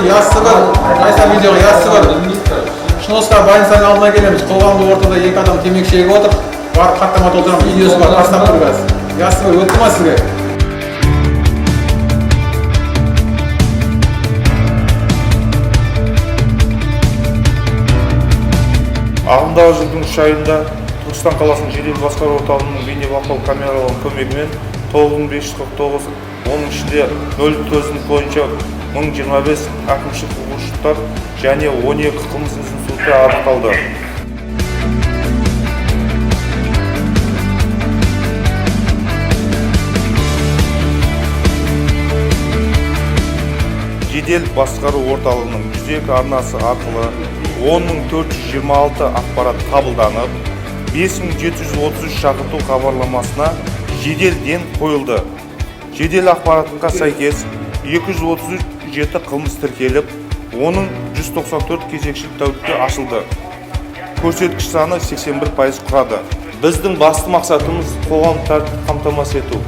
yazsıгыр, кайсы видеого yazsıгыр. Шунусқа больницаның алдына келеміз. Қоғамдық ортада екі адам темекі шегіп отыр. Барып хаттама толтырамыз. Видеосы бар, тастап тұр қазір. Yazsıгыр, өтті ма сізге? Ағымдағы жылдың 3 айында Түркістан қаласының жедел басқару орталығының бейнебақылау камераларының көмегімен 9549, оның ішінде 0 төзім бойынша 1025 әкімшілік құқық бұзушылықтар және 12 қылмыс институты анықталды. Жедел басқару орталығының 102 арнасы арқылы 10.426 ақпарат қабылданып, 5733 шақырту хабарламасына жедел ден қойылды. Жедел ақпаратқа сәйкес 237 қылмыс тіркеліп, оның 194 кезекшілік тәулікте ашылды. Көрсеткіш саны 81% құрады. Біздің басты мақсатымыз қоғам тәртібін қамтамасыз ету.